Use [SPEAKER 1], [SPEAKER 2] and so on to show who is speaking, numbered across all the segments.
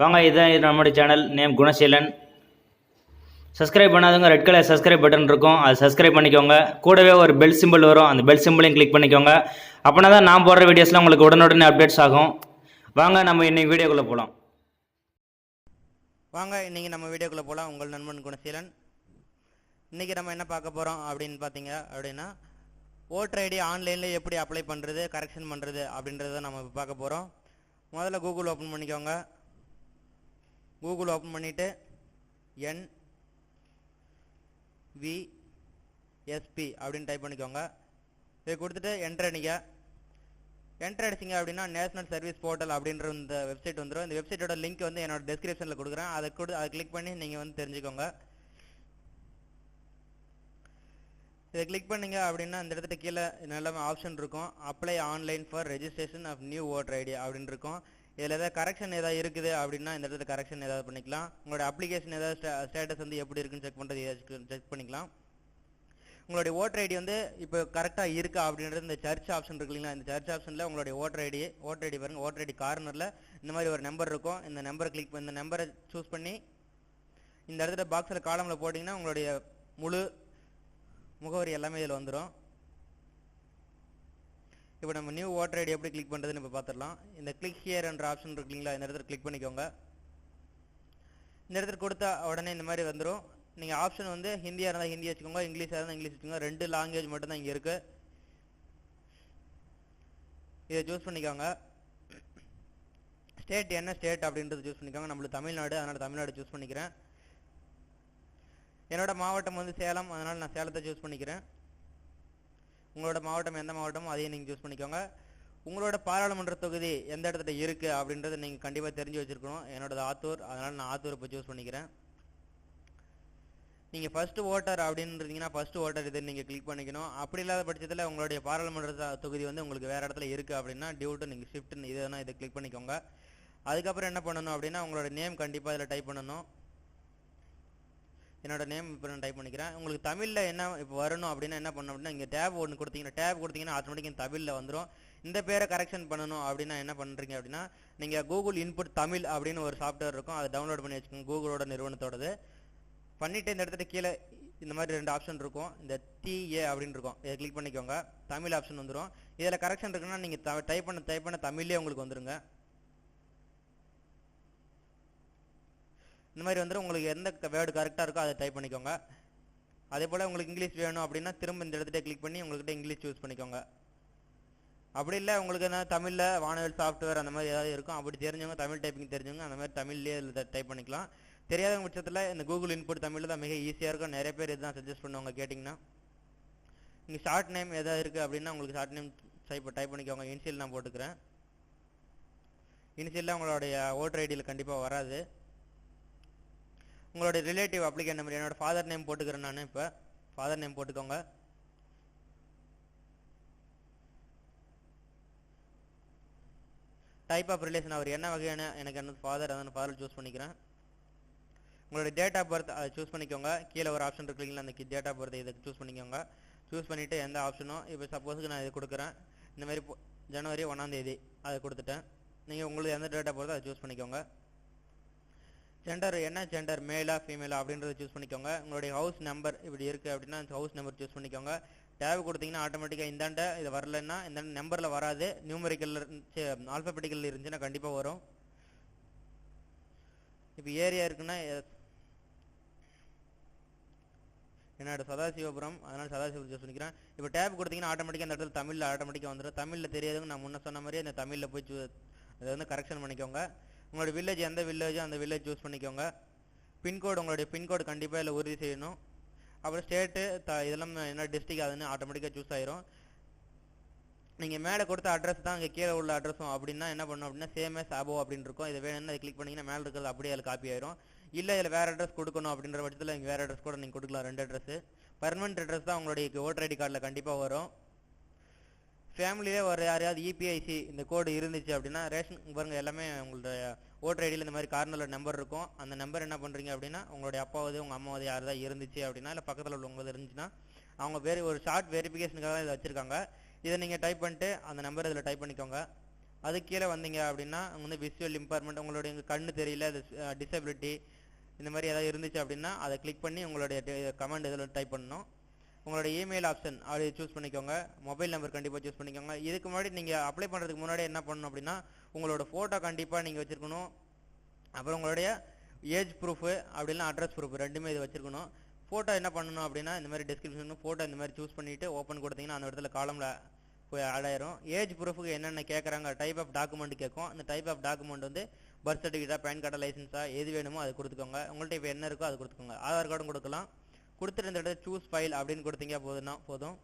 [SPEAKER 1] வாங்க, இதுதான் நம்மளுடைய சேனல் நேம் குணசீலன். சப்ஸ்கிரைப் பண்ணாதவங்க ரெட் கலர் சப்ஸ்கிரைப் பட்டன் இருக்கும், அது சப்ஸ்கிரைப் பண்ணிக்கோங்க. கூடவே ஒரு பெல் சிம்பிள் வரும், அந்த பெல் சிம்பிளையும் கிளிக் பண்ணிக்கோங்க. அப்படின்னா தான் நான் போடுற வீடியோஸ்லாம் உங்களுக்கு உடனுடனே அப்டேட்ஸ் ஆகும். வாங்க நம்ம இன்னைக்கு வீடியோக்குள்ளே போகலாம்.
[SPEAKER 2] வாங்க இன்றைக்கி நம்ம வீடியோக்குள்ளே போகலாம். உங்கள் நண்பன் குணசீலன். இன்றைக்கி நம்ம என்ன பார்க்க போகிறோம் அப்படின்னு பார்த்தீங்க அப்படின்னா, ஓட்டர் ஐடி ஆன்லைனில் எப்படி அப்ளை பண்ணுறது, கரெக்ஷன் பண்ணுறது அப்படின்றத நம்ம பார்க்க போகிறோம். முதல்ல கூகுள் ஓப்பன் பண்ணிக்கோங்க. கூகுள் ஓப்பன் பண்ணிவிட்டு NVSP அப்படின்னு டைப் பண்ணிக்கோங்க. இதை கொடுத்துட்டு என்ட்ரு அடிங்க. என்ட்ரு அடிச்சிங்க அப்படின்னா நேஷனல் சர்வீஸ் போர்ட்டல் அப்படின்ற இந்த வெப்சைட் வந்துடும். இந்த வெப்சைட்டோட லிங்க் வந்து என்னோட டிஸ்கிரிப்ஷனில் கொடுக்குறேன். அதை கிளிக் பண்ணி நீங்கள் வந்து தெரிஞ்சுக்கோங்க. இதை கிளிக் பண்ணிங்க அப்படின்னா இந்த இடத்துல கீழே நல்ல ஆப்ஷன் இருக்கும். Apply online for registration of new voter ID அப்படின்னு இருக்கும். இதில் ஏதாவது கரெக்ஷன் ஏதாவது இருக்குது அப்படின்னா இந்த இடத்துல கரெக்ஷன் ஏதாவது பண்ணிக்கலாம். உங்களோட அப்ளிகேஷன் ஏதாவது ஸ்டேட்டஸ் வந்து எப்படி இருக்குன்னு செக் பண்ணுறது செக் பண்ணிக்கலாம். உங்களுடைய ஓட்டர் ஐடி வந்து இப்போ கரெக்டாக இருக்கா அப்படின்றது இந்த சர்ச் ஆப்ஷன் இருக்கு இல்லைங்களா, இந்த சர்ச் ஆப்ஷனில் உங்களுடைய ஓட்டர் ஐடி பாருங்கள். ஓட்டர் ஐடி கார்னரில் இந்த மாதிரி ஒரு நம்பர் இருக்கும். இந்த நம்பரை கிளிக் பண்ணி இந்த நம்பரை சூஸ் பண்ணி இந்த இடத்துல பாக்ஸில் காலமில் போட்டிங்கன்னா உங்களுடைய முழு முகவரி எல்லாமே இதில் வந்துடும். இப்போ நம்ம நியூ ஓட்டர் ஐடி எப்படி கிளிக் பண்ணுறதுன்னு இப்போ பார்த்துடலாம். இந்த கிளிக் ஹியர் என்ற ஆப்ஷன் இருக்கு இல்லைங்களா, இந்த இடத்துல கிளிக் பண்ணிக்கோங்க. இந்த இடத்துல கொடுத்தா உடனே இந்த மாதிரி வந்துடும். நீங்கள் ஆப்ஷன் வந்து ஹிந்தியாக இருந்தால் ஹிந்தி வச்சுக்கோங்க, இங்கிலீஷாக இருந்தால் இங்கிலீஷ் வச்சுக்கோங்க. 2 லாங்குவேஜ் மட்டும்தான் இங்கே இருக்குது. இதை சூஸ் பண்ணிக்கோங்க. ஸ்டேட் என்ன ஸ்டேட் அப்படின்றது சூஸ் பண்ணிக்கோங்க. நம்மளுக்கு தமிழ்நாடு, அதனால் தமிழ்நாடு சூஸ் பண்ணிக்கிறேன். என்னோட மாவட்டம் வந்து சேலம், அதனால் நான் சேலத்தை சூஸ் பண்ணிக்கிறேன். உங்களோட மாவட்டம் எந்த மாவட்டமோ அதையும் நீங்கள் சூஸ் பண்ணிக்கோங்க. உங்களோட பாராளுமன்ற தொகுதி எந்த இடத்துல இருக்குது அப்படின்றத நீங்கள் கண்டிப்பாக தெரிஞ்சு வச்சுருக்கணும். என்னோடது ஆத்தூர், அதனால் நான் ஆத்தூர் இப்போ சூஸ் பண்ணிக்கிறேன். நீங்கள் ஃபஸ்ட்டு ஓட்டர் அப்படின்றீங்கன்னா ஃபஸ்ட்டு ஓட்டர் இதை நீங்கள் கிளிக் பண்ணிக்கணும். அப்படி இல்லாத பட்சத்தில் உங்களுடைய பாராளுமன்ற தொகுதி வந்து உங்களுக்கு வேறு இடத்துல இருக்குது அப்படின்னா டியூட்டு நீங்கள் ஷிஃப்ட்னு இதை கிளிக் பண்ணிக்கோங்க. அதுக்கப்புறம் என்ன பண்ணணும் அப்படின்னா உங்களோட நேம் கண்டிப்பாக இதில் டைப் பண்ணணும். என்னோட நேம் இப்போ நான் டைப் பண்ணிக்கிறேன். உங்களுக்கு தமிழில் என்ன இப்போ வரணும் அப்படின்னா என்ன பண்ணணும் அப்படின்னா இங்கே டேப் ஒன்று கொடுத்தீங்கன்னா ஆட்டோமேட்டிக்காக தமிழில் வந்துடும். இந்த பேரை கரெக்ஷன் பண்ணணும் அப்படின்னா என்ன பண்ணுறீங்க அப்படின்னா நீங்கள் கூகுள் இன்புட் தமிழ் அப்படின்னு ஒரு சாஃப்ட்வேர் இருக்கும், அதை டவுன்லோட் பண்ணி வச்சுக்கோங்க. கூகுளோட நிறுவனத்தோடது பண்ணிவிட்டு இந்த இடத்துல கீழே இந்த மாதிரி 2 ஆப்ஷன் இருக்கும். இந்த TA அப்படின்னு இருக்கும், இதை கிளிக் பண்ணிக்கோங்க. தமிழ் ஆப்ஷன் வந்துடும். இதில் கரெக்ஷன் இருக்குன்னா நீங்கள் டைப் பண்ண தமிழ்லேயே உங்களுக்கு வந்துடுங்க. இந்த மாதிரி வந்துடும். உங்களுக்கு எந்த வேர்டு கரெக்டாக இருக்கோ அதை டைப் பண்ணிக்கோங்க. அதே போல் உங்களுக்கு இங்கிலீஷ் வேணும் அப்படின்னா திரும்ப இந்த இடத்துல கிளிக் பண்ணி உங்கள்கிட்ட இங்கிலீஷ் சூஸ் பண்ணிக்கோங்க. அப்படி இல்லை உங்களுக்கு என்ன தமிழில் வானவில் சாஃப்ட்வேர் அந்த மாதிரி ஏதாவது இருக்கும், அப்படி தெரிஞ்சவங்க தமிழ் டைப்பிங் தெரிஞ்சவங்க அந்த மாதிரி தமிழ்லேயே டைப் பண்ணிக்கலாம். தெரியாத பட்சத்தில் இந்த கூகுள் இன்புட் தமிழில் தான் மிக ஈஸியாக இருக்கும். நிறைய பேர் இதுதான் சஜஸ்ட் பண்ணுவாங்க கேட்டிங்கன்னா. இங்கே ஷார்ட் நேம் எதாவது இருக்குது அப்படின்னா உங்களுக்கு ஷார்ட் நேம் டைப் பண்ணிக்கோங்க. இனிஷியல் நான் போட்டுக்கிறேன். இனிஷியலில் உங்களுடைய ஓட்டர் ஐடியில் கண்டிப்பாக வராது. உங்களுடைய ரிலேட்டிவ் அப்ளிகேஷன் நம்பர், என்னோட ஃபாதர் நேம் போட்டுக்கிறேன். நான் இப்போ ஃபாதர் நேம் போட்டுக்கோங்க. டைப் ஆஃப் ரிலேஷன் அவர் என்ன வகையான எனக்கு என்ன ஃபாதர், அதனால் ஃபாதர் சூஸ் பண்ணிக்கிறேன். உங்களுடைய டேட் ஆஃப் பர்த் அதை சூஸ் பண்ணிக்கோங்க. கீழே ஒரு ஆப்ஷன் இருக்குங்களா, அந்த டேட் ஆஃப் பர்த் இதை சூஸ் பண்ணிக்கோங்க. சூஸ் பண்ணிவிட்டு எந்த ஆப்ஷனோ இப்போ சப்போஸுக்கு நான் இது கொடுக்குறேன். இந்த மாதிரி ஜனவரி 1ஆம் தேதி அதை கொடுத்துட்டேன். நீங்கள் உங்களுக்கு எந்த டேட் ஆஃப் பர்த்தோ அதை சூஸ் பண்ணிக்கோங்க. ஜெண்டர் என்ன ஜெண்டர், மேலா ஃபீமேலா அப்படின்றத சூஸ் பண்ணிக்கோங்க. உங்களுடைய ஹவுஸ் நம்பர் இப்படி இருக்குது அப்படின்னா அந்த ஹவுஸ் நம்பர் சூஸ் பண்ணிக்கோங்க. டேப் கொடுத்தீங்கன்னா ஆட்டோமேட்டிக்காக இந்தாண்ட இது வரலன்னா இந்த நம்பரில் வராது, நியூமரிக்கலில் ஆல்ஃபபெட்டிக்கலில் இருந்துச்சுன்னா கண்டிப்பாக வரும். இப்போ ஏரியா இருக்குன்னா என்னோட சதாசிவபுரம், அதனால் சதாசிவபுரம் சூஸ் பண்ணிக்கிறேன். இப்போ டேப் கொடுத்தீங்கன்னா ஆட்டோமேட்டிக்காக அந்த இடத்துல தமிழில் ஆட்டோமேட்டிக்காக வந்துடும். தமிழில் தெரியாதவங்க நான் முன்ன சொன்ன மாதிரி அந்த தமிழில் போய் அதை வந்து கரெக்ஷன் பண்ணிக்கோங்க. உங்களோட வில்லேஜ் எந்த வில்லேஜோ அந்த வில்லேஜ் சூஸ் பண்ணிக்கோங்க. பின்கோடு உங்களுடைய பின்கோடு கண்டிப்பாக இதில் உறுதி செய்யணும். அப்புறம் ஸ்டேட்டு இதெல்லாம் என்ன டிஸ்ட்ரிக் அதுன்னு ஆட்டோமேட்டிக்காக சூஸ் ஆயிரும். நீங்கள் மேலே கொடுத்த அட்ரஸ் தான் அங்கே கீழே உள்ள அட்ரஸும் அப்படின்னா என்ன பண்ணணும் அப்படின்னா சேம் எஸ் அபோவ் அப்படின்னு இருக்கும். இதை வேணும்னா அதை கிளிக் பண்ணிங்கன்னா மேலே இருக்கிறது அப்படியே அதில் காப்பி ஆயிரும். இல்லை இதில் வேறு அட்ரஸ் கொடுக்கணும் அப்படின்ற பட்சத்தில் இங்கே வேறு அட்ரஸ் கூட நீங்கள் கொடுக்கலாம். 2 அட்ரஸ் பர்மனெண்ட் அட்ரஸ் தான் உங்களுடைய ஓட்டர் ஐடி கார்டில் கண்டிப்பாக வரும். ஃபேமிலியே ஒரு யாரையாவது EPIC இந்த கோடு இருந்துச்சு அப்படின்னா ரேஷன் பாருங்கள் எல்லாமே உங்களுடைய ஓட்டர் ஐடியில் இந்த மாதிரி கார்னரில் நம்பர் இருக்கும். அந்த நம்பர் என்ன பண்ணுறீங்க அப்படின்னா உங்களுடைய அப்பாவது உங்கள் அம்மாவது யாராவது இருந்துச்சு அப்படின்னா இல்லை பக்கத்தில் உள்ளவங்க இருந்துச்சுன்னா அவங்க பேர் ஒரு ஷார்ட் வெரிஃபிகேஷனுக்காக இதை வச்சுருக்காங்க. இதை நீங்கள் டைப் பண்ணிட்டு அந்த நம்பர் இதில் டைப் பண்ணிக்கோங்க. அதுக்கு கீழே வந்தீங்க அப்படின்னா வந்து விஷுவல் இம்பேர்மெண்ட், உங்களுடைய கண்ணு தெரியல, அது டிசபிலிட்டி இந்த மாதிரி ஏதாவது இருந்துச்சு அப்படின்னா அதை கிளிக் பண்ணி உங்களுடைய கமெண்ட் இதில் டைப் பண்ணணும். உங்களோட இமெயில் ஆப்ஷன் அதை சூஸ் பண்ணிக்கோங்க. மொபைல் நம்பர் கண்டிப்பாக சூஸ் பண்ணிக்கோங்க. இதுக்கு முன்னாடி நீங்கள் அப்ளை பண்ணுறதுக்கு முன்னாடி என்ன பண்ணணும் அப்படின்னா உங்களோட ஃபோட்டோ கண்டிப்பாக நீங்கள் வச்சுருக்கணும். அப்புறம் உங்களுடைய ஏஜ் ப்ரூஃபு அப்படின்னா அட்ரஸ் ப்ரூஃப் ரெண்டுமே இது வச்சுருக்கணும். ஃபோட்டோ என்ன பண்ணணும் அப்படின்னா இந்த மாதிரி டிஸ்கிரிப்ஷன் ஃபோட்டோ இந்த மாதிரி சூஸ் பண்ணிவிட்டு ஓப்பன் கொடுத்தீங்கன்னா அந்த இடத்துல காலமில் போய் ஆட் ஆயிரும். ஏஜ் ப்ரூஃபுக்கு என்னென்ன கேட்குறாங்க, டைப் ஆஃப் டாக்குமெண்ட் கேட்கும். அந்த டைப் ஆஃப் டாக்குமெண்ட் வந்து பர்த் சர்டிஃபிகேட்டா, பேன் கார்டா, லைசன்ஸா, எது வேணுமோ அது கொடுத்துக்கோங்க. உங்கள்கிட்ட இப்போ என்ன இருக்கோ அது கொடுத்துக்கோங்க. ஆதார் கார்டும் கொடுக்கலாம். கொடுத்துட்டு இந்த இடத்துல சூஸ் ஃபைல் அப்படின்னு கொடுத்தீங்க போதும்.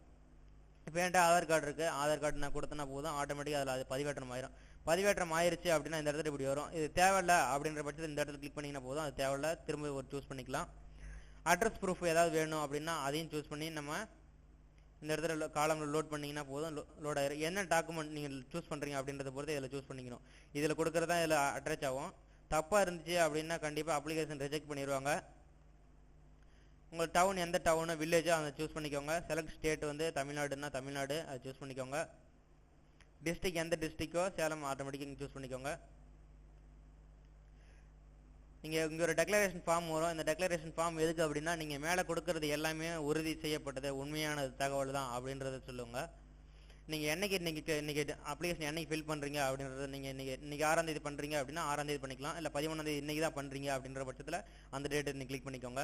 [SPEAKER 2] இப்போ என்கிட்ட ஆதார் கார்டு இருக்குது, ஆதார் கார்டு நான் கொடுத்தனா போதும், ஆட்டோமேட்டிக்காக அதில் அது பதிவேற்றம் ஆயிரும். பதிவேற்றம் ஆயிருச்சு அப்படின்னா இந்த இடத்துல இப்படி வரும். இது தேவையில்ல அப்படின்ற பட்சத்தில் இந்த இடத்துல கிளிக் பண்ணிங்கன்னா போதும். அது தேவையில்ல, திரும்ப ஒரு சூஸ் பண்ணிக்கலாம். அட்ரஸ் ப்ரூஃப் ஏதாவது வேணும் அப்படின்னா அதையும் சூஸ் பண்ணி நம்ம இந்த இடத்துல காலமில் லோட் பண்ணிங்கன்னா போதும், லோட் ஆயிரும். என்ன டாக்குமெண்ட் நீங்கள் சூஸ் பண்ணுறீங்க அப்படின்றத பொறுத்து இதில் சூஸ் பண்ணிக்கணும். இதில் கொடுக்குறதா இதில் அட்ரச் ஆகும். தப்பாக இருந்துச்சு அப்படின்னா கண்டிப்பாக அப்ளிகேஷன் ரிஜெக்ட் பண்ணிடுவாங்க. உங்கள் டவுன் எந்த டவுனு, வில்லேஜோ அதை சூஸ் பண்ணிக்கோங்க. செலக்ட் ஸ்டேட் வந்து தமிழ்நாடுன்னா தமிழ்நாடு அதை சூஸ் பண்ணிக்கோங்க. டிஸ்ட்ரிக் எந்த டிஸ்ட்ரிக்கோ சேலம் ஆட்டோமேட்டிக்காக நீங்கள் சூஸ் பண்ணிக்கோங்க. நீங்கள் இங்கே ஒரு டெக்ளரேஷன் ஃபார்ம் வரும். இந்த டெக்ளரேஷன் ஃபார்ம் எதுக்கு அப்படின்னா நீங்கள் மேலே கொடுக்கறது எல்லாமே உறுதி செய்யப்பட்டது, உண்மையான தகவல் தான் அப்படின்றத சொல்லுங்கள். நீங்கள் இன்னைக்கு அப்ளிகேஷன் என்னைக்கு ஃபில் பண்ணுறீங்க அப்படின்றத நீங்கள் இன்னைக்கு 6ஆம் தேதி பண்ணுறீங்க அப்படின்னா 6ஆம் தேதி பண்ணிக்கலாம். இல்லை 13ஆம் தேதி இன்னைக்கு தான் பண்ணுறீங்க அப்படின்ற பட்சத்தில் அந்த டேட்டை நீங்கள் கிளிக் பண்ணிக்கோங்க.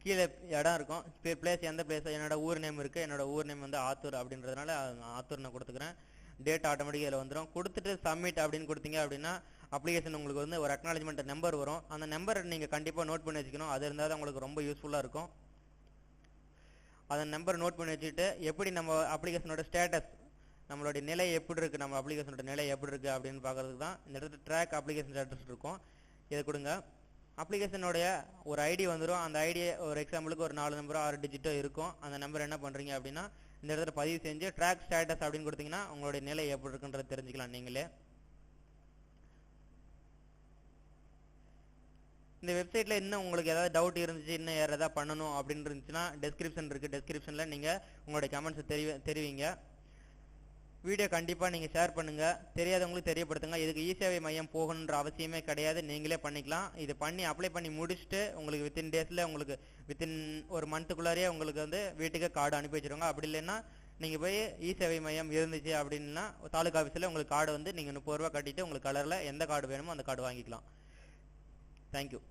[SPEAKER 2] கீழே இடம் இருக்கும், பிளேஸ் எந்த பிளேஸ், என்னோட ஊர் நேம் இருக்குது. என்னோட ஊர் நேம் வந்து ஆத்தூர் அப்படின்றதுனால ஆத்தூர் நான் கொடுத்துக்கிறேன். டேட் ஆட்டோமேட்டிக்காக இதில் வந்துடும். கொடுத்துட்டு சப்மிட் அப்படின்னு கொடுத்தீங்க அப்படின்னா அப்ளிகேஷன் உங்களுக்கு வந்து ஒரு அக்னாலஜ்மெண்ட் நம்பர் வரும். அந்த நம்பரை நீங்கள் கண்டிப்பாக நோட் பண்ணி வச்சுக்கணும். அது இருந்தால் தான் உங்களுக்கு ரொம்ப யூஸ்ஃபுல்லாக இருக்கும். அந்த நம்பர் நோட் பண்ணி வச்சுட்டு எப்படி நம்ம அப்ளிகேஷனோட ஸ்டேட்டஸ், நம்மளுடைய நிலை எப்படி இருக்குது, நம்ம அப்ளிகேஷனோட நிலை எப்படி இருக்குது அப்படின்னு பார்க்குறதுக்கு தான் இந்த இடத்துல ட்ராக் அப்ளிகேஷன் ஸ்டேட்டஸ் இருக்கும். இதை கொடுங்க. அப்ளிகேஷனுடைய ஒரு ஐடி வந்துடும். அந்த ஐடியை ஒரு எக்ஸாம்பிளுக்கு ஒரு 4 நம்பரோ 6 டிஜிட்டோ இருக்கும். அந்த நம்பர் என்ன பண்ணுறீங்க அப்படின்னா இந்த இடத்துல பதிவு செஞ்சு ட்ராக் ஸ்டேட்டஸ் அப்படின்னு கொடுத்தீங்கன்னா உங்களுடைய நிலை எப்படி இருக்குன்றது தெரிஞ்சுக்கலாம் நீங்களே. இந்த வெப்சைட்டில் இன்னும் உங்களுக்கு ஏதாவது டவுட் இருந்துச்சு, இன்னும் வேறு எதாவது பண்ணணும் அப்படின்னு இருந்துச்சுன்னா டெஸ்கிரிப்ஷன் இருக்குது. டெஸ்கிரிப்ஷனில் நீங்கள் உங்களுடைய கமெண்ட்ஸை தெரிவிங்க. வீடியோ கண்டிப்பாக நீங்கள் ஷேர் பண்ணுங்கள், தெரியாதவங்களுக்கு தெரியப்படுத்துங்க. இதுக்கு இ-சேவை மையம் போகணுன்ற அவசியமே கிடையாது, நீங்களே பண்ணிக்கலாம். இது பண்ணி அப்ளை பண்ணி முடிச்சுட்டு உங்களுக்கு வித்தின் டேஸில் உங்களுக்கு வித்தின் ஒரு மந்த்துக்குள்ளாரே உங்களுக்கு வந்து வீட்டுக்கு கார்டு அனுப்பி வச்சுருவாங்க. அப்படி இல்லைன்னா நீங்கள் போய் இ-சேவை மையம் இருந்துச்சு அப்படின்னா தாலுக்கா ஆஃபீஸில் உங்களுக்கு கார்டு வந்து நீங்கள் 30 ரூபா கட்டிட்டு உங்களுக்கு கலரில் எந்த கார்டு வேணுமோ அந்த கார்டு வாங்கிக்கலாம். தேங்க்யூ.